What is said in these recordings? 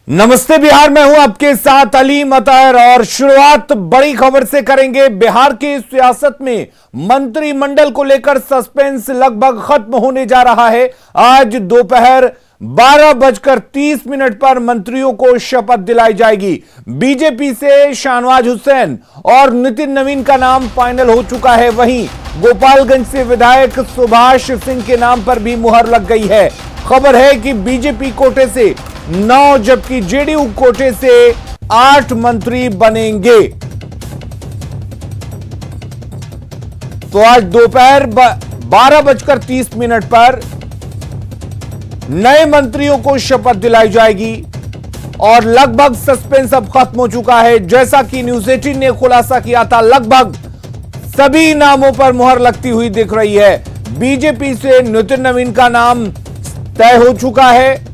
नमस्ते बिहार में हूं आपके साथ अली मतहर और शुरुआत बड़ी खबर से करेंगे। बिहार की सियासत में मंत्रिमंडल को लेकर सस्पेंस लगभग खत्म होने जा रहा है। आज दोपहर 12:30 पर मंत्रियों को शपथ दिलाई जाएगी। बीजेपी से शाहनवाज हुसैन और नितिन नवीन का नाम फाइनल हो चुका है। वहीं गोपालगंज से विधायक सुभाष सिंह के नाम पर भी मुहर लग गई है। खबर है कि बीजेपी कोटे से 9 जबकि जेडीयू कोटे से 8 मंत्री बनेंगे। तो आज दोपहर 12:30 पर नए मंत्रियों को शपथ दिलाई जाएगी और लगभग सस्पेंस अब खत्म हो चुका है। जैसा कि न्यूज 18 ने खुलासा किया था, लगभग सभी नामों पर मुहर लगती हुई दिख रही है। बीजेपी से नितिन नवीन का नाम तय हो चुका है।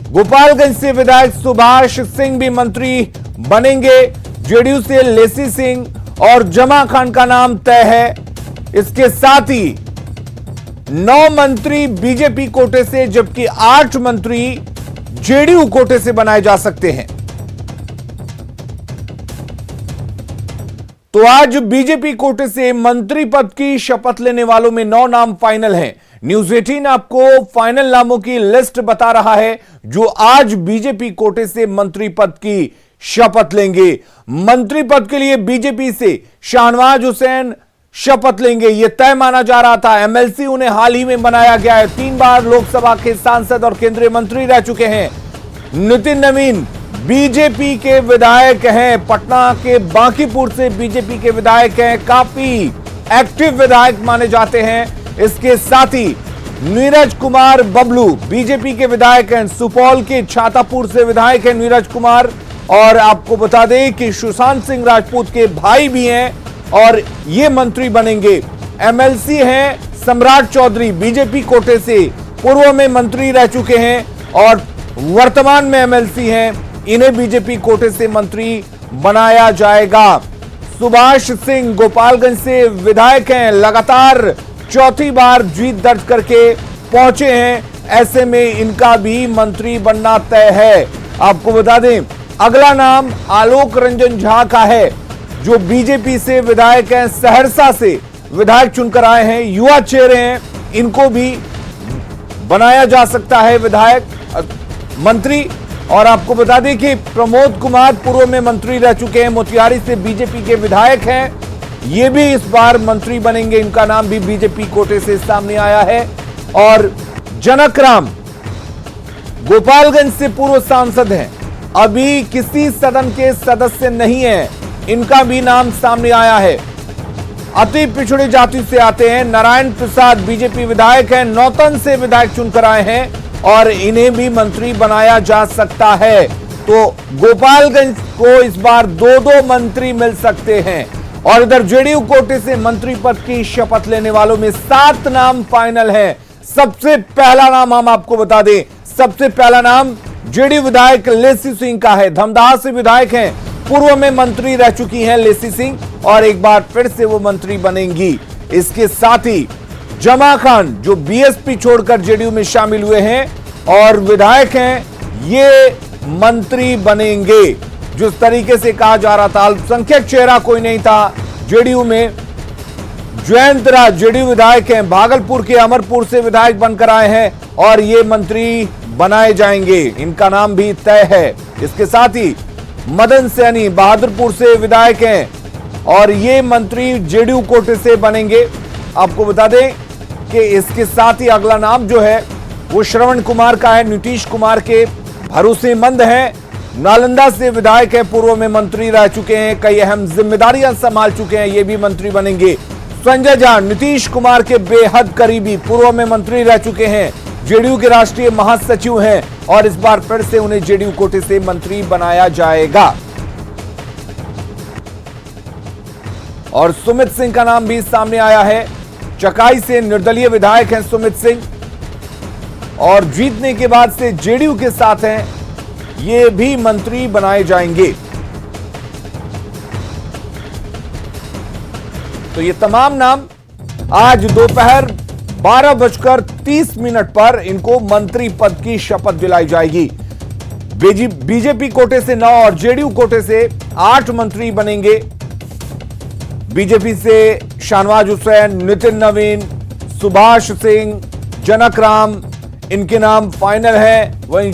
गोपालगंज से विधायक सुभाष सिंह भी मंत्री बनेंगे। जेडीयू से लेसी सिंह और जमा खान का नाम तय है। इसके साथ ही 9 मंत्री बीजेपी कोटे से जबकि 8 मंत्री जेडीयू कोटे से बनाए जा सकते हैं। तो आज बीजेपी कोटे से मंत्री पद की शपथ लेने वालों में 9 नाम फाइनल हैं। न्यूज 18 आपको फाइनल नामों की लिस्ट बता रहा है जो आज बीजेपी कोटे से मंत्री पद की शपथ लेंगे। मंत्री पद के लिए बीजेपी से शाहनवाज हुसैन शपथ लेंगे, यह तय माना जा रहा था। एमएलसी उन्हें हाल ही में बनाया गया है। 3 बार लोकसभा के सांसद और केंद्रीय मंत्री रह चुके हैं। नितिन नवीन बीजेपी के विधायक हैं, पटना के बांकीपुर से बीजेपी के विधायक हैं, काफी एक्टिव विधायक माने जाते हैं। इसके साथ ही नीरज कुमार बबलू बीजेपी के विधायक हैं, सुपौल के छातापुर से विधायक हैं नीरज कुमार। और आपको बता दें कि सुशांत सिंह राजपूत के भाई भी हैं और ये मंत्री बनेंगे। एमएलसी हैं सम्राट चौधरी, बीजेपी कोटे से पूर्व में मंत्री रह चुके हैं और वर्तमान में एमएलसी हैं। इन्हें बीजेपी कोटे से मंत्री बनाया जाएगा। सुभाष सिंह गोपालगंज से विधायक हैं, लगातार चौथी बार जीत दर्ज करके पहुंचे हैं। ऐसे में इनका भी मंत्री बनना तय है। आपको बता दें अगला नाम आलोक रंजन झा का है जो बीजेपी से विधायक हैं, सहरसा से विधायक चुनकर आए हैं, युवा चेहरे हैं। इनको भी बनाया जा सकता है विधायक मंत्री। और आपको बता दें कि प्रमोद कुमार पूर्व में मंत्री रह चुके हैं, मोतिहारी से बीजेपी के विधायक हैं, ये भी इस बार मंत्री बनेंगे। इनका नाम भी बीजेपी कोटे से सामने आया है। और जनक राम गोपालगंज से पूर्व सांसद हैं, अभी किसी सदन के सदस्य नहीं है, इनका भी नाम सामने आया है। अति पिछड़ी जाति से आते हैं, नारायण प्रसाद बीजेपी विधायक हैं, नौतन से विधायक चुनकर आए हैं और इन्हें भी मंत्री बनाया जा सकता है। तो गोपालगंज को इस बार 2-2 मंत्री मिल सकते हैं। और इधर जेडीयू कोटे से मंत्री पद की शपथ लेने वालों में 7 नाम फाइनल हैं। सबसे पहला नाम हम आपको बता दें, सबसे पहला नाम जेडीयू विधायक लेसी सिंह का है। धमदाहा से विधायक हैं, पूर्व में मंत्री रह चुकी हैं लेसी सिंह और एक बार फिर से वो मंत्री बनेंगी। इसके साथ ही जमा खान जो बीएसपी छोड़कर जेडीयू में शामिल हुए हैं और विधायक हैं, ये मंत्री बनेंगे। जिस तरीके से कहा जा रहा था अल्पसंख्यक चेहरा कोई नहीं था जेडीयू में, जयंत राज जेडीयू विधायक हैं, भागलपुर के अमरपुर से विधायक बनकर आए हैं और ये मंत्री बनाए जाएंगे। इनका नाम भी तय है। इसके साथ ही मदन सैनी बहादुरपुर से विधायक हैं और ये मंत्री जेडीयू कोटे से बनेंगे। आपको बता दें कि इसके साथ ही अगला नाम जो है वो श्रवण कुमार का है, नीतीश कुमार के भरोसेमंद हैं, नालंदा से विधायक है, पूर्व में मंत्री रह चुके हैं, कई अहम जिम्मेदारियां संभाल चुके हैं, ये भी मंत्री बनेंगे। संजय झा नीतीश कुमार के बेहद करीबी, पूर्व में मंत्री रह चुके हैं, जेडीयू के राष्ट्रीय महासचिव हैं और इस बार फिर से उन्हें जेडीयू कोटे से मंत्री बनाया जाएगा। और सुमित सिंह का नाम भी सामने आया है, चकाई से निर्दलीय विधायक हैं सुमित सिंह और जीतने के बाद से जेडीयू के साथ हैं, ये भी मंत्री बनाए जाएंगे। तो ये तमाम नाम आज दोपहर 12:30 पर इनको मंत्री पद की शपथ दिलाई जाएगी। बीजेपी कोटे से 9 और जेडीयू कोटे से 8 मंत्री बनेंगे। बीजेपी से शाहनवाज हुसैन, नितिन नवीन, सुभाष सिंह, जनक राम, इनके नाम फाइनल है। वहीं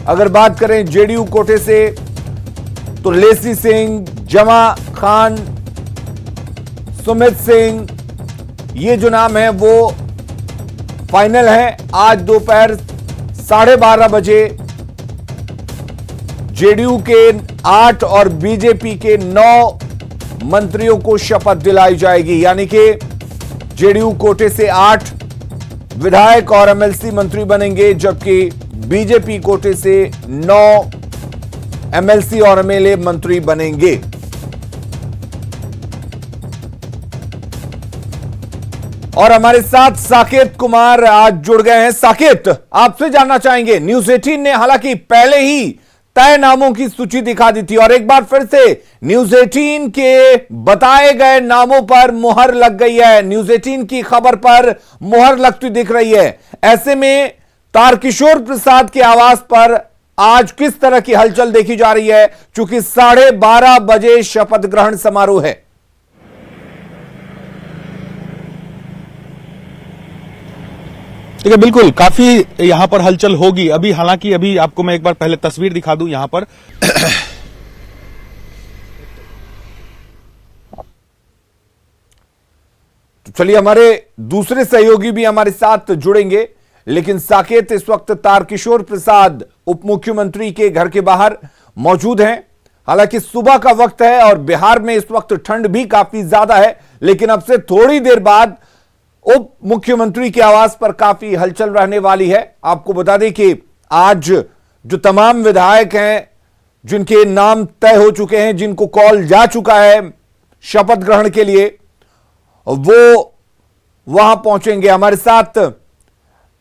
अगर बात करें जेडीयू कोटे से तो लेसी सिंह, जमा खान, सुमित सिंह, ये जो नाम है वो फाइनल है। आज दोपहर 12:30 बजे जेडीयू के 8 और बीजेपी के 9 मंत्रियों को शपथ दिलाई जाएगी, यानी कि जेडीयू कोटे से 8 विधायक और एमएलसी मंत्री बनेंगे, जबकि बीजेपी कोटे से 9 एमएलसी और एमएलए मंत्री बनेंगे। और हमारे साथ साकेत कुमार आज जुड़ गए हैं। साकेत, आपसे जानना चाहेंगे, न्यूज 18 ने हालांकि पहले ही तय नामों की सूची दिखा दी थी और एक बार फिर से न्यूज 18 के बताए गए नामों पर मुहर लग गई है। न्यूज 18 की खबर पर मुहर लगती दिख रही है। ऐसे में तारकिशोर प्रसाद के आवास पर आज किस तरह की हलचल देखी जा रही है, चूंकि 12:30 बजे शपथ ग्रहण समारोह है। ठीक है, बिल्कुल काफी यहां पर हलचल होगी अभी। हालांकि अभी आपको मैं एक बार पहले तस्वीर दिखा दूं यहां पर। तो चलिए, हमारे दूसरे सहयोगी भी हमारे साथ जुड़ेंगे, लेकिन साकेत इस वक्त तारकिशोर प्रसाद उप मुख्यमंत्री के घर के बाहर मौजूद हैं। हालांकि सुबह का वक्त है और बिहार में इस वक्त ठंड भी काफी ज्यादा है, लेकिन अब से थोड़ी देर बाद उप मुख्यमंत्री के आवास पर काफी हलचल रहने वाली है। आपको बता दें कि आज जो तमाम विधायक हैं जिनके नाम तय हो चुके हैं, जिनको कॉल जा चुका है शपथ ग्रहण के लिए, वो वहां पहुंचेंगे। हमारे साथ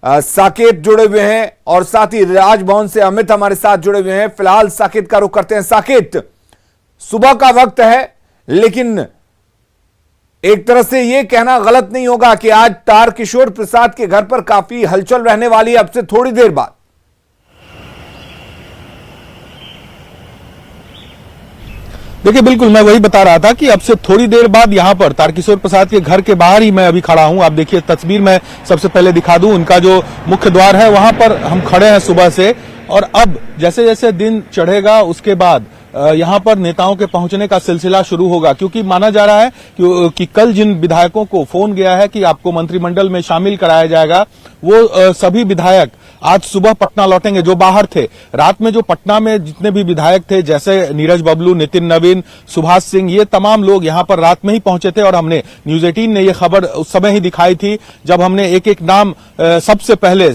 साकेत जुड़े हुए हैं और साथ ही राजभवन से अमित हमारे साथ जुड़े हुए हैं। फिलहाल साकेत का रुख करते हैं। साकेत, सुबह का वक्त है, लेकिन एक तरह से यह कहना गलत नहीं होगा कि आज तारकिशोर प्रसाद के घर पर काफी हलचल रहने वाली है अब से थोड़ी देर बाद। देखिए, बिल्कुल मैं वही बता रहा था कि अब से थोड़ी देर बाद यहां पर तारकिशोर प्रसाद के घर के बाहर ही मैं अभी खड़ा हूं। आप देखिए तस्वीर में सबसे पहले दिखा दूं, उनका जो मुख्य द्वार है वहां पर हम खड़े हैं सुबह से। और अब जैसे जैसे दिन चढ़ेगा उसके बाद यहां पर नेताओं के पहुंचने का सिलसिला शुरू होगा, क्योंकि माना जा रहा है कि कल जिन विधायकों को फोन गया है कि आपको मंत्रिमंडल में शामिल कराया जाएगा, वो सभी विधायक आज सुबह पटना लौटेंगे जो बाहर थे। रात में जो पटना में जितने भी विधायक थे, जैसे नीरज बबलू, नितिन नवीन, सुभाष सिंह, ये तमाम लोग यहां पर रात में ही पहुंचे थे। और हमने न्यूज 18 ने ये खबर उस समय ही दिखाई थी जब हमने एक एक नाम सबसे पहले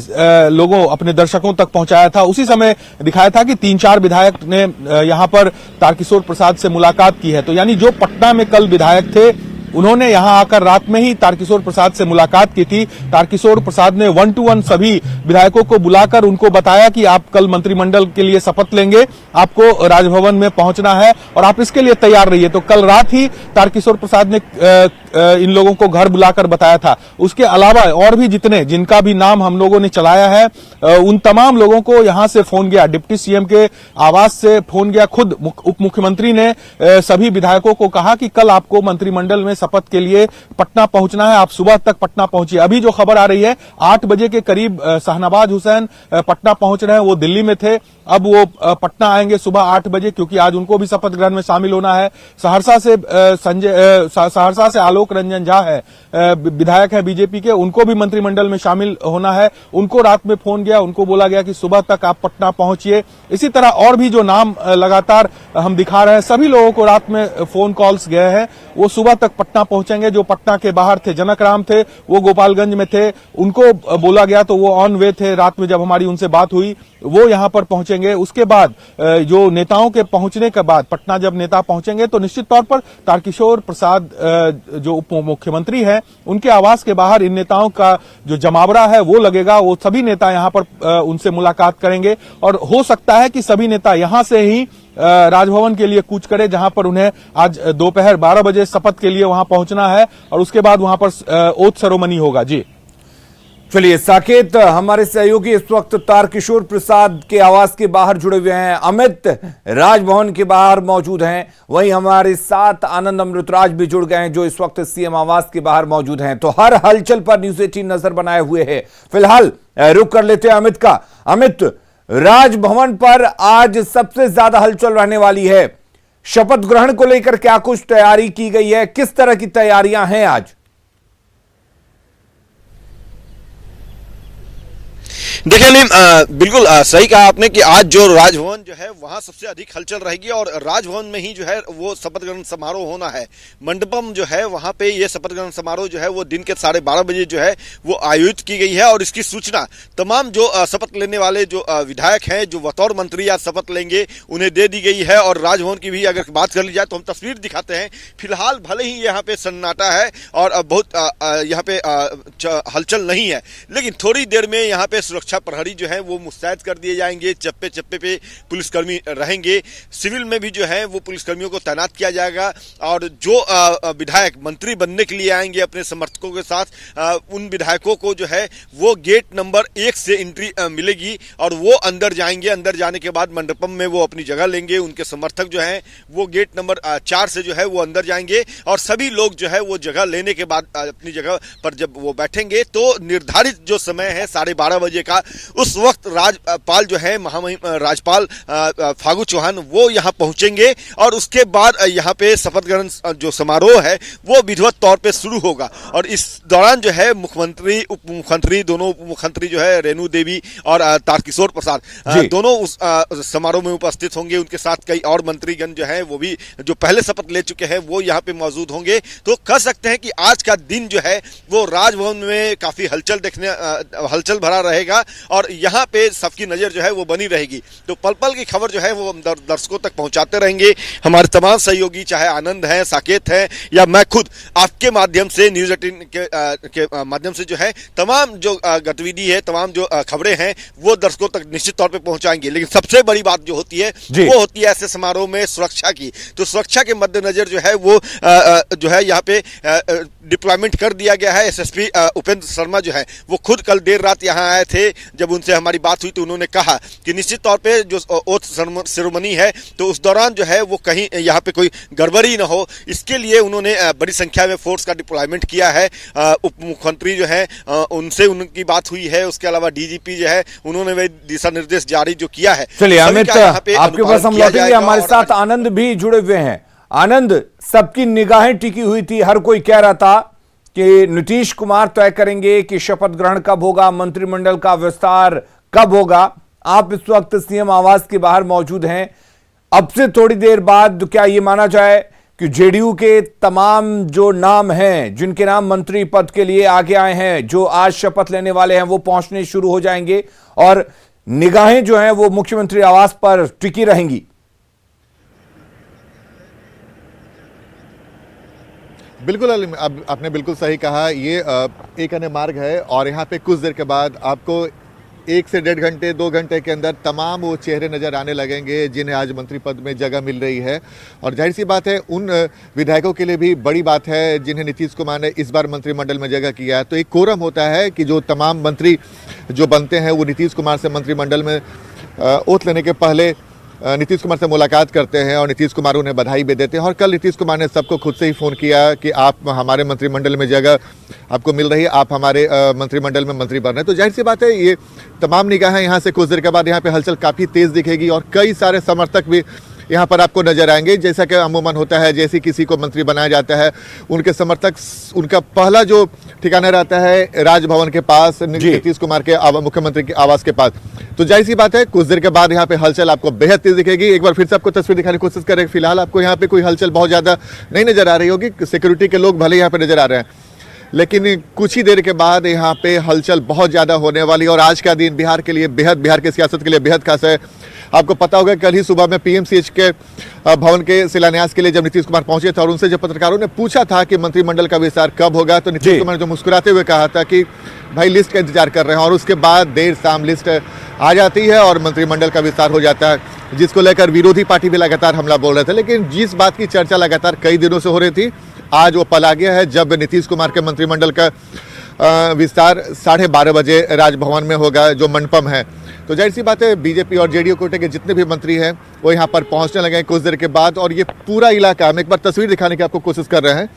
लोगों अपने दर्शकों तक पहुंचाया था। उसी समय दिखाया था कि 3-4 विधायक ने यहां पर तारकिशोर प्रसाद से मुलाकात की है। तो यानी जो पटना में कल विधायक थे उन्होंने यहां आकर रात में ही तारकिशोर प्रसाद से मुलाकात की थी। तारकिशोर प्रसाद ने 1 to 1 सभी विधायकों को बुलाकर उनको बताया कि आप कल मंत्रिमंडल के लिए शपथ लेंगे, आपको राजभवन में पहुंचना है और आप इसके लिए तैयार रहिए। तो कल रात ही तारकिशोर प्रसाद ने इन लोगों को घर बुलाकर बताया था। उसके अलावा और भी जिनका भी नाम हम लोगों ने चलाया है, उन तमाम लोगों को यहां से फोन गया, डिप्टी सीएम के आवास से फोन गया। खुद उप मुख्यमंत्री ने सभी विधायकों को कहा कि कल आपको मंत्रिमंडल में शपथ के लिए पटना पहुंचना है, आप सुबह तक पटना पहुंचिए। अभी जो खबर आ रही है 8 बजे के करीब शाहनवाज हुसैन पटना पहुंच रहे हैं। वो दिल्ली में थे, अब वो पटना आएंगे सुबह 8 बजे, क्योंकि आज उनको भी शपथ ग्रहण में शामिल होना है। सहरसा से आलोक रंजन झा है, विधायक है बीजेपी के, उनको भी मंत्रिमंडल में शामिल होना है। उनको रात में फोन गया, उनको बोला गया कि सुबह तक आप पटना पहुंचिए। इसी तरह और भी जो नाम लगातार हम दिखा रहे हैं, सभी लोगों को रात में फोन कॉल्स गए हैं, वो सुबह तक पटना पहुंचेंगे। जो पटना के बाहर थे, जनक राम थे, वो गोपालगंज में थे, उनको बोला गया तो वो ऑन वे थे। रात में जब हमारी उनसे बात हुई, वो यहां पर पहुंचेंगे। उसके बाद जो नेताओं के पहुंचने के बाद पटना जब नेता पहुंचेंगे तो निश्चित तौर पर तारकिशोर प्रसाद जो उप मुख्यमंत्री हैं, उनके आवास के बाहर इन नेताओं का जो जमावड़ा है वो लगेगा। वो सभी नेता यहां पर उनसे मुलाकात करेंगे और हो सकता है कि सभी नेता यहां से ही राजभवन के लिए कूच करे, जहां पर उन्हें आज दोपहर 12 बजे शपथ के लिए वहां पहुंचना है और उसके बाद वहां पर ओथ सेरेमनी होगा। जी चलिए, साकेत हमारे सहयोगी इस वक्त तारकिशोर प्रसाद के आवास के बाहर जुड़े हुए हैं, अमित राजभवन के बाहर मौजूद हैं, वहीं हमारे साथ आनंद अमृतराज भी जुड़ गए हैं जो इस वक्त सीएम आवास के बाहर मौजूद हैं। तो हर हलचल पर न्यूज़ 18 नजर बनाए हुए है। फिलहाल रुक कर लेते हैं अमित का। अमित, राजभवन पर आज सबसे ज्यादा हलचल रहने वाली है, शपथ ग्रहण को लेकर क्या कुछ तैयारी की गई है, किस तरह की तैयारियां हैं आज? देखिए बिल्कुल सही कहा आपने कि आज जो राजभवन जो है वहां सबसे अधिक हलचल रहेगी और राजभवन में ही जो है वो शपथ ग्रहण समारोह होना है। मंडपम जो है वहां पे ये शपथ ग्रहण समारोह जो है वो दिन के 12:30 बजे जो है वो आयोजित की गई है और इसकी सूचना तमाम जो शपथ लेने वाले जो विधायक हैं जो बतौर मंत्री आज शपथ लेंगे उन्हें दे दी गई है। और राजभवन की भी अगर बात कर ली जाए तो हम तस्वीर दिखाते हैं। फिलहाल भले ही यहाँ पे सन्नाटा है और बहुत यहाँ पे हलचल नहीं है, लेकिन थोड़ी देर में यहाँ पे सुरक्षा प्रहरी जो है वो मुस्तैद कर दिए जाएंगे। चप्पे चप्पे पे पुलिसकर्मी रहेंगे, सिविल में भी जो है वो पुलिसकर्मियों को तैनात किया जाएगा और जो विधायक मंत्री बनने के लिए आएंगे अपने समर्थकों के साथ उन विधायकों को जो है वो गेट नंबर 1 से एंट्री मिलेगी और वो अंदर जाएंगे। अंदर जाने के बाद मंडपम में वो अपनी जगह लेंगे। उनके समर्थक जो है वो गेट नंबर 4 से जो है वो अंदर जाएंगे और सभी लोग जो है वो जगह लेने के बाद अपनी जगह पर जब वो बैठेंगे तो निर्धारित जो समय है 12:30 बजे का, उस वक्त राज्यपाल जो है महामहिम राज्यपाल फागू चौहान वो यहां पहुंचेंगे और उसके बाद यहां पे शपथ ग्रहण जो समारोह है वो विधिवत तौर पे शुरू होगा। और इस दौरान जो है मुख्यमंत्री उप मुख्यमंत्री दोनों उप मुख्यमंत्री जो है रेणु देवी और तारकिशोर प्रसाद दोनों उस समारोह में उपस्थित होंगे। उनके साथ कई और मंत्रीगण जो है वो भी जो पहले शपथ ले चुके हैं वो यहाँ पे मौजूद होंगे। तो कह सकते हैं कि आज का दिन जो है वो राजभवन में काफी हलचल भरा रहेगा और यहाँ पे सबकी नजर जो है वो बनी रहेगी। तो पल पल की खबर जो है वो हम दर्शकों तक पहुंचाते रहेंगे। हमारे तमाम सहयोगी चाहे आनंद हैं, साकेत हैं या मैं खुद आपके माध्यम से न्यूज़ 18 के माध्यम से जो है तमाम जो गतिविधि है, तमाम जो खबरें हैं वो दर्शकों तक निश्चित तौर पे पहुंचाएंगे। लेकिन सबसे बड़ी बात जो होती है वो होती है ऐसे समारोह में सुरक्षा की। तो सुरक्षा के मद्देनजर जो है वो जो है यहाँ पे डिप्लॉयमेंट कर दिया गया है। एसएसपी उपेंद्र शर्मा जो है वो खुद कल देर रात यहाँ आए थे। जब उनसे हमारी बात हुई तो उन्होंने कहा कि निश्चित तौर पे जो ओथ सेरेमनी है तो उस दौरान जो है वो कहीं यहाँ पे कोई गड़बड़ी न हो, इसके लिए उन्होंने बड़ी संख्या में फोर्स का डिप्लॉयमेंट किया है। उप मुख्यमंत्री जो है उनसे उनकी बात हुई है, उसके अलावा डीजीपी जो है उन्होंने वे दिशा निर्देश जारी जो किया है। चलिए अमित, आपके पास हम लौटेंगे, हमारे साथ आनंद भी जुड़े हुए हैं। आनंद, सबकी निगाहें टिकी हुई थी, हर कोई कह रहा था कि नीतीश कुमार तय करेंगे कि शपथ ग्रहण कब होगा, मंत्रिमंडल का विस्तार कब होगा। आप इस वक्त सीएम आवास के बाहर मौजूद हैं। अब से थोड़ी देर बाद क्या ये माना जाए कि जेडीयू के तमाम जो नाम हैं, जिनके नाम मंत्री पद के लिए आगे आए हैं, जो आज शपथ लेने वाले हैं, वो पहुंचने शुरू हो जाएंगे और निगाहें जो हैं वो मुख्यमंत्री आवास पर टिकी रहेंगी? बिल्कुल आपने बिल्कुल सही कहा। ये एक अन्य मार्ग है और यहाँ पे कुछ देर के बाद आपको 1 से 1.5 घंटे 2 घंटे के अंदर तमाम वो चेहरे नज़र आने लगेंगे जिन्हें आज मंत्री पद में जगह मिल रही है। और जाहिर सी बात है उन विधायकों के लिए भी बड़ी बात है जिन्हें नीतीश कुमार ने इस बार मंत्रिमंडल में जगह किया है। तो एक कोरम होता है कि जो तमाम मंत्री जो बनते हैं वो नीतीश कुमार से मंत्रिमंडल में ओथ लेने के पहले नीतीश कुमार से मुलाकात करते हैं और नीतीश कुमार उन्हें बधाई भी देते हैं। और कल नीतीश कुमार ने सबको खुद से ही फ़ोन किया कि आप हमारे मंत्रिमंडल में जगह आपको मिल रही है, आप हमारे मंत्रिमंडल में मंत्री बन रहे हैं। तो जाहिर सी बात है ये तमाम निगाहें यहाँ से कुछ देर के बाद यहाँ पे हलचल काफ़ी तेज़ दिखेगी और कई सारे समर्थक भी यहाँ पर आपको नजर आएंगे। जैसा कि अमूमन होता है, जैसे किसी को मंत्री बनाया जाता है उनके समर्थक उनका पहला जो ठिकाना रहता है राजभवन के पास, नीतीश कुमार के मुख्यमंत्री के आवास के पास। तो जाहिर सी बात है कुछ देर के बाद यहाँ पे हलचल आपको बेहद तेज दिखेगी। एक बार फिर से आपको तस्वीर दिखाने की कोशिश करें। फिलहाल आपको यहाँ पे कोई हलचल बहुत ज़्यादा नहीं नजर आ रही होगी, सिक्योरिटी के लोग भले यहाँ पे नजर आ रहे हैं, लेकिन कुछ ही देर के बाद यहाँ पे हलचल बहुत ज़्यादा होने वाली है। और आज का दिन बिहार के लिए बिहार की सियासत के लिए बेहद खास है। आपको पता होगा कल ही सुबह में पीएमसीएच के भवन के शिलान्यास के लिए जब नीतीश कुमार पहुंचे थे और उनसे जब पत्रकारों ने पूछा था कि मंत्रिमंडल का विस्तार कब होगा, तो नीतीश कुमार ने जो मुस्कुराते हुए कहा था कि भाई लिस्ट का इंतजार कर रहे हैं। और उसके बाद देर शाम लिस्ट आ जाती है और मंत्रिमंडल का विस्तार हो जाता है, जिसको लेकर विरोधी पार्टी भी लगातार हमला बोल रहे थे। लेकिन जिस बात की चर्चा लगातार कई दिनों से हो रही थी, आज वो पल आ गया है जब नीतीश कुमार के मंत्रिमंडल का विस्तार 12:30 बजे राजभवन में होगा, जो मंडपम है। तो जाहिर सी बात है बीजेपी और जेडीयू कोटे के जितने भी मंत्री हैं वो यहाँ पर पहुँचने लगे हैं कुछ देर के बाद। और ये पूरा इलाका, हम एक बार तस्वीर दिखाने की आपको कोशिश कर रहे हैं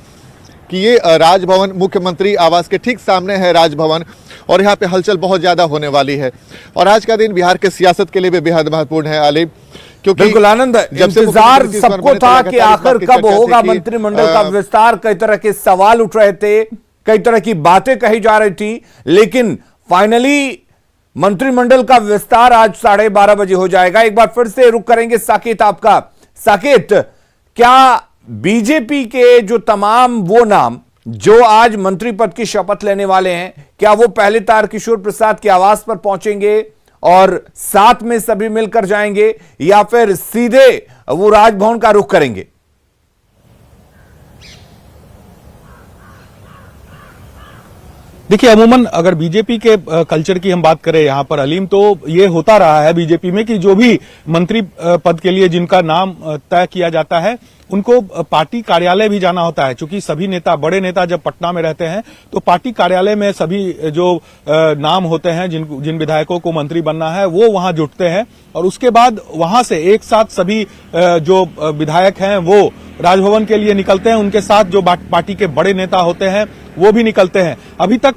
कि ये राजभवन, मुख्यमंत्री आवास के ठीक सामने है राजभवन, और यहाँ पे हलचल बहुत ज़्यादा होने वाली है। और आज का दिन बिहार के सियासत के लिए भी बेहद महत्वपूर्ण है आलिम, क्योंकि बिल्कुल आनंद, इंतजार सबको था कि आखिर कब होगा मंत्रिमंडल का विस्तार। कई तरह के सवाल उठ रहे थे, कई तरह की बातें कही जा रही थी, लेकिन फाइनली मंत्रिमंडल का विस्तार आज 12:30 बजे हो जाएगा। एक बार फिर से रुक करेंगे साकेत आपका। साकेत, क्या बीजेपी के जो तमाम वो नाम जो आज मंत्री पद की शपथ लेने वाले हैं, क्या वो पहले तारकिशोर प्रसाद के आवास पर पहुंचेंगे और साथ में सभी मिलकर जाएंगे, या फिर सीधे वो राजभवन का रुख करेंगे? देखिए, अमूमन अगर बीजेपी के कल्चर की हम बात करें यहाँ पर अलीम, तो ये होता रहा है बीजेपी में कि जो भी मंत्री पद के लिए जिनका नाम तय किया जाता है उनको पार्टी कार्यालय भी जाना होता है। चूंकि सभी नेता, बड़े नेता जब पटना में रहते हैं तो पार्टी कार्यालय में सभी जो नाम होते हैं, जिन विधायकों को मंत्री बनना है, वो वहां जुटते हैं और उसके बाद वहां से एक साथ सभी जो विधायक हैं वो राजभवन के लिए निकलते हैं। उनके साथ जो पार्टी के बड़े नेता होते हैं वो भी निकलते हैं। अभी तक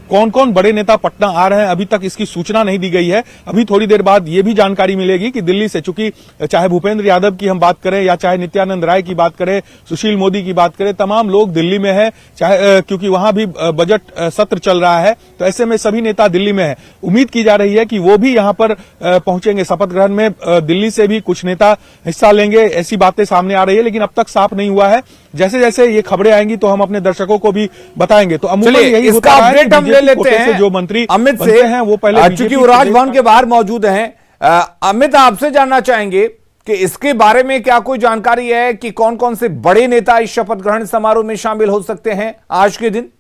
कौन कौन बड़े नेता पटना आ रहे हैं, अभी तक इसकी सूचना नहीं दी गई है। अभी थोड़ी देर बाद ये भी जानकारी मिलेगी कि दिल्ली से, चूंकि चाहे भूपेंद्र यादव की हम बात करें या चाहे नित्यानंद राय की बात करें, सुशील मोदी की बात करें, तमाम लोग दिल्ली में है, चाहे क्योंकि वहां भी बजट सत्र चल रहा है, तो ऐसे में सभी नेता दिल्ली में है। उम्मीद की जा रही है कि वो भी यहां पर पहुंचेंगे शपथ ग्रहण में। दिल्ली से भी कुछ नेता हिस्सा लेंगे, ऐसी बातें सामने आ रही है, लेकिन अब तक साफ नहीं हुआ है। जैसे जैसे ये खबरें आएंगी तो हम अपने दर्शकों को भी बताएंगे। तो अमूमन यही इसका अपडेट हम ले लेते हैं जो मंत्री अमित से हैं वो पहले, चूंकि वो राजभवन के बाहर मौजूद हैं। अमित, आपसे जानना चाहेंगे कि इसके बारे में क्या कोई जानकारी है कि कौन कौन से बड़े नेता इस शपथ ग्रहण समारोह में शामिल हो सकते हैं आज के दिन?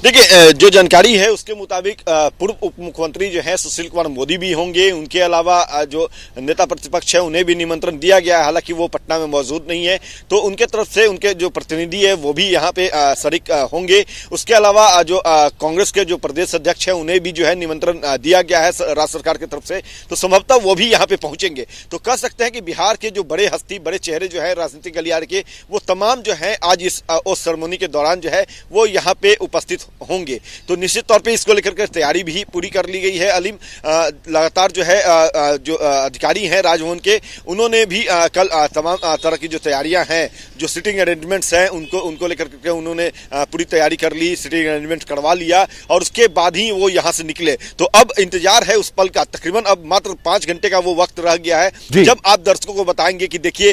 देखिए, जो जानकारी है उसके मुताबिक पूर्व उप मुख्यमंत्री जो है सुशील कुमार मोदी भी होंगे। उनके अलावा जो नेता प्रतिपक्ष है उन्हें भी निमंत्रण दिया गया है, हालांकि वो पटना में मौजूद नहीं है, तो उनके तरफ से उनके जो प्रतिनिधि है वो भी यहाँ पे शरीक होंगे। उसके अलावा जो कांग्रेस के जो प्रदेश अध्यक्ष है उन्हें भी जो है निमंत्रण दिया गया है राज्य सरकार की तरफ से, तो संभवतः वो भी यहाँ पे पहुंचेंगे। तो कह सकते हैं कि बिहार के जो बड़े हस्ती, बड़े चेहरे जो है राजनीतिक गलियारे के, वो तमाम जो है आज इस सेरेमनी के दौरान जो है वो यहाँ पे उपस्थित होंगे। तो निश्चित तौर पे इसको लेकर के तैयारी भी पूरी कर ली गई है अलीम। लगातार जो है जो अधिकारी हैं राजभवन के, उन्होंने भी कल तमाम तरह की जो तैयारियां हैं, जो सिटिंग अरेंजमेंट्स हैं, उनको लेकर के उन्होंने पूरी तैयारी कर ली, सिटिंग अरेंजमेंट करवा लिया और उसके बाद ही वो यहाँ से निकले। तो अब इंतजार है उस पल का। तकरीबन अब मात्र 5 घंटे का वो वक्त रह गया है, जब आप दर्शकों को बताएंगे कि देखिए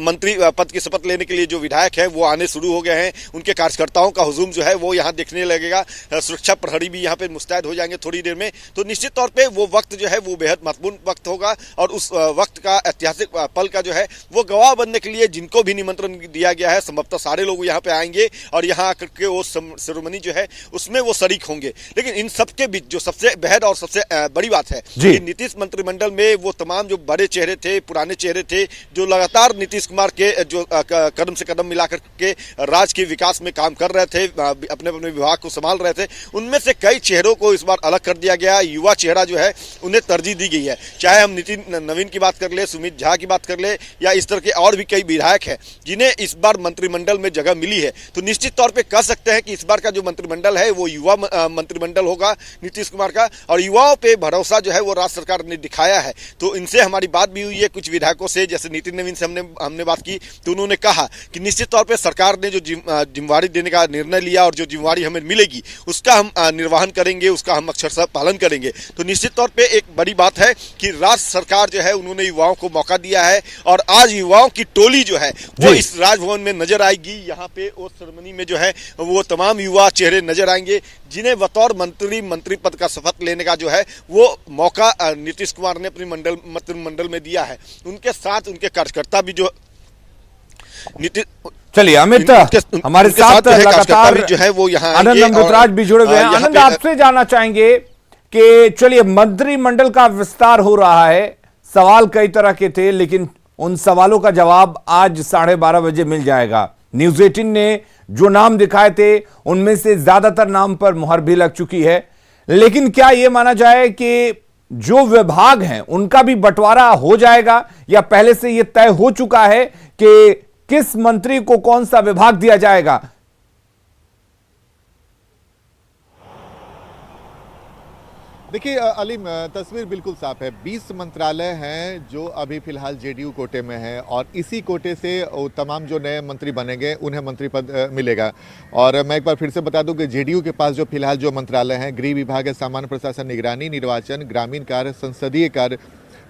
मंत्री पद की शपथ लेने के लिए जो विधायक हैं वो आने शुरू हो गए हैं। उनके कार्यकर्ताओं का हुजूम जो है वो यहाँ देखने लगेगा। सुरक्षा प्रहरी भी यहाँ पे मुस्तैद हो जाएंगे थोड़ी देर में। तो निश्चित तौर पे वो वक्त जो है वो बेहद महत्वपूर्ण वक्त होगा और उस वक्त का ऐतिहासिक पल का जो है वो गवाह बनने के लिए जिनको भी निमंत्रण दिया गया है, संभवतः सारे लोग यहाँ पे आएंगे और यहाँ आकर के वो सेरेमनी जो है उसमें वो शरीक होंगे। लेकिन इन सबके बीच जो सबसे बेहद और सबसे बड़ी बात है कि नीतीश मंत्रिमंडल में वो तमाम जो बड़े चेहरे थे, पुराने चेहरे थे, जो लगातार नीतीश कुमार के जो कदम से कदम मिलाकर के राज्य के विकास में काम कर रहे थे, अपने अपने विभाग को संभाल रहे थे, उनमें से कई चेहरों को इस बार अलग कर दिया गया। युवा चेहरा जो है उन्हें तरजीह दी गई है। चाहे हम नितिन नवीन की बात कर ले, सुमित झा की बात कर ले, या इस तरह के और भी कई विधायक हैं जिन्हें इस बार मंत्रिमंडल में जगह मिली है। तो निश्चित तौर पे कह सकते हैं कि इस बार का जो मंत्रिमंडल है वो युवा मंत्रिमंडल होगा नीतीश कुमार का, और युवाओं पे भरोसा जो है वो राज्य सरकार ने दिखाया है। तो इनसे हमारी बात भी हुई है कुछ विधायकों से, जैसे नितिन नवीन से हमने बात की, तो उन्होंने कहा कि निश्चित तौर पर सरकार ने जो जिम्मेवारी देने का निर्णय लिया और जो जिम्मेवारी हमें मिलेगी उसका हम निर्वहन करेंगे, उसका हम अक्षरशः पालन करेंगे। तो निश्चित तौर पे एक बड़ी बात है कि राज्य सरकार जो है उन्होंने युवाओं को मौका दिया है और आज युवाओं की टोली जो है वो इस राजभवन में नजर आएगी। यहाँ पे उस सेरेमनी में जो है वो तमाम युवा चेहरे नजर आएंगे जिन्हें बतौर मंत्री पद का शपथ लेने का जो है वो मौका नीतीश कुमार ने अपनी मंत्रिमंडल में दिया है। उनके साथ उनके कार्यकर्ता भी जो चलिए अमित, हमारे साथ लगातार जो है वो यहाँ आनंद अमृतराज भी जुड़े हुए हैं। आनंद, आपसे जानना चाहेंगे कि चलिए मंत्रिमंडल का विस्तार हो रहा है, सवाल कई तरह के थे, लेकिन उन सवालों का जवाब आज 12:30 बजे मिल जाएगा। न्यूज 18 ने जो नाम दिखाए थे उनमें से ज्यादातर नाम पर मुहर भी लग चुकी है। लेकिन क्या यह माना जाए कि जो विभाग हैं उनका भी बंटवारा हो जाएगा, या पहले से यह तय हो चुका है कि किस मंत्री को कौन सा विभाग दिया जाएगा? देखिए अलीम, तस्वीर बिल्कुल साफ है। 20 मंत्रालय हैं जो अभी फिलहाल जेडीयू कोटे में हैं और इसी कोटे से तमाम जो नए मंत्री बनेंगे उन्हें मंत्री पद मिलेगा। और मैं एक बार फिर से बता दूं कि जेडीयू के पास जो फिलहाल जो मंत्रालय हैं, गृह विभाग है, सामान्य प्रशासन, निगरानी, निर्वाचन, ग्रामीण कार्य, संसदीय कार्य,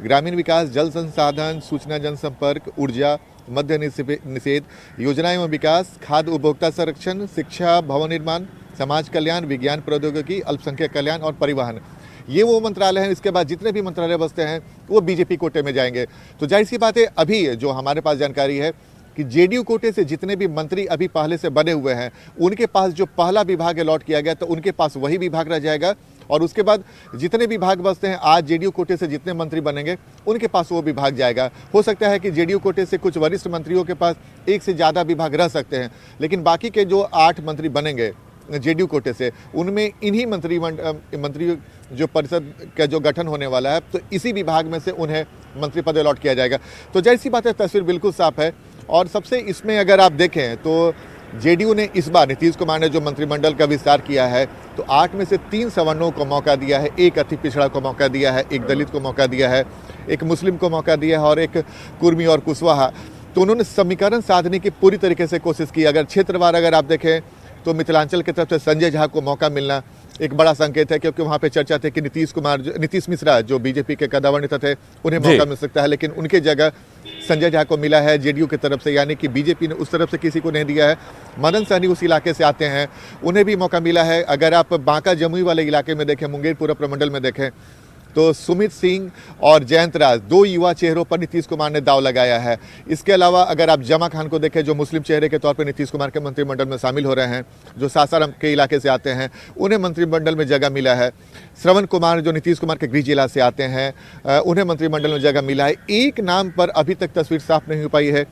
ग्रामीण विकास, जल संसाधन, सूचना जनसंपर्क, ऊर्जा, मद्य निषेध, योजना एवं विकास, खाद्य उपभोक्ता संरक्षण, शिक्षा, भवन निर्माण, समाज कल्याण, विज्ञान प्रौद्योगिकी, अल्पसंख्यक कल्याण और परिवहन, ये वो मंत्रालय हैं। इसके बाद जितने भी मंत्रालय बसते हैं वो बीजेपी कोटे में जाएंगे। तो जाहिर सी बात है, अभी जो हमारे पास जानकारी है कि जेडीयू कोटे से जितने भी मंत्री अभी पहले से बने हुए हैं उनके पास जो पहला विभाग अलॉट किया गया तो उनके पास वही विभाग रह जाएगा। और उसके बाद जितने विभाग बसते हैं, आज जेडीयू कोटे से जितने मंत्री बनेंगे उनके पास वो विभाग जाएगा। हो सकता है कि जेडीयू कोटे से कुछ वरिष्ठ मंत्रियों के पास एक से ज़्यादा विभाग रह सकते हैं, लेकिन बाकी के जो 8 मंत्री बनेंगे जेडीयू कोटे से, उनमें इन्हीं मंत्री जो परिषद का जो गठन होने वाला है तो इसी विभाग में से उन्हें मंत्री पद अलॉट किया जाएगा। तो जाहिर सी बात है, तस्वीर बिल्कुल साफ है। और सबसे इसमें अगर आप देखें तो जेडीयू ने इस बार नीतीश कुमार ने जो मंत्रिमंडल का विस्तार किया है तो 8 में से 3 सवर्णों को मौका दिया है, 1 अति पिछड़ा को मौका दिया है, 1 दलित को मौका दिया है, 1 मुस्लिम को मौका दिया है और 1 कुर्मी और कुशवाहा। तो उन्होंने समीकरण साधने की पूरी तरीके से कोशिश की। अगर क्षेत्रवार अगर आप देखें तो मिथिलांचल की तरफ से संजय झा को मौका मिलना एक बड़ा संकेत है, क्योंकि वहाँ पे चर्चा थी कि नीतीश मिश्रा जो बीजेपी के कद्दावर नेता थे उन्हें मौका मिल सकता है, लेकिन उनके जगह संजय झा को मिला है जेडीयू की तरफ से, यानी कि बीजेपी ने उस तरफ से किसी को नहीं दिया है। मदन सहनी उस इलाके से आते हैं, उन्हें भी मौका मिला है। अगर आप बांका जमुई वाले इलाके में देखें, मुंगेर पूरा प्रमंडल में देखें तो सुमित सिंह और जयंत राज 2 युवा चेहरों पर नीतीश कुमार ने दाव लगाया है। इसके अलावा अगर आप जमा खान को देखें, जो मुस्लिम चेहरे के तौर पर नीतीश कुमार के मंत्रिमंडल में शामिल हो रहे हैं, जो सासाराम के इलाके से आते हैं, उन्हें मंत्रिमंडल में जगह मिला है। श्रवण कुमार जो नीतीश कुमार के गृह जिला से आते हैं, उन्हें मंत्रिमंडल में जगह मिला है। एक नाम पर अभी तक तस्वीर साफ नहीं हो पाई है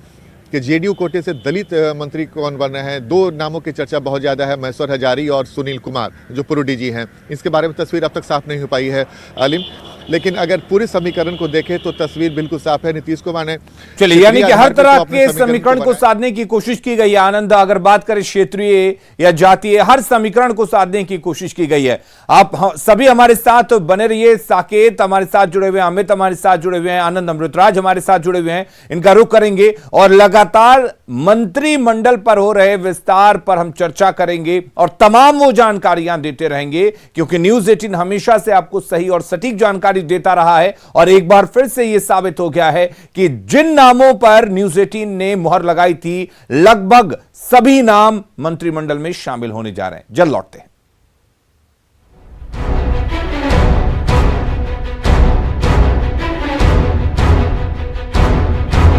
कि जेडीयू कोटे से दलित मंत्री कौन बन रहे हैं। 2 नामों की चर्चा बहुत ज़्यादा है, महेश्वर हजारी और सुनील कुमार जो पूर्व डीजी हैं। इसके बारे में तस्वीर अब तक साफ नहीं हो पाई है आलिम, लेकिन अगर पूरे समीकरण को देखें तो तस्वीर बिल्कुल साफ है। नीतीश कुमार ने चलिए, यानी कि हर तरह के समीकरण को साधने की कोशिश की गई है। आनंद, अगर बात करें क्षेत्रीय या जातीय, हर समीकरण को साधने की कोशिश की गई है। आप सभी हमारे साथ बने रहिए। साकेत हमारे साथ जुड़े हुए हैं, अमित हमारे साथ जुड़े हुए हैं, आनंद अमृतराज हमारे साथ जुड़े हुए हैं। इनका रुख करेंगे और लगातार मंत्रिमंडल पर हो रहे विस्तार पर हम चर्चा करेंगे और तमाम वो जानकारियां देते रहेंगे, क्योंकि न्यूज 18 हमेशा से आपको सही और सटीक जानकारी देता रहा है। और एक बार फिर से यह साबित हो गया है कि जिन नामों पर न्यूज 18 ने मुहर लगाई थी, लगभग सभी नाम मंत्रिमंडल में शामिल होने जा रहे हैं। जल्द लौटते हैं।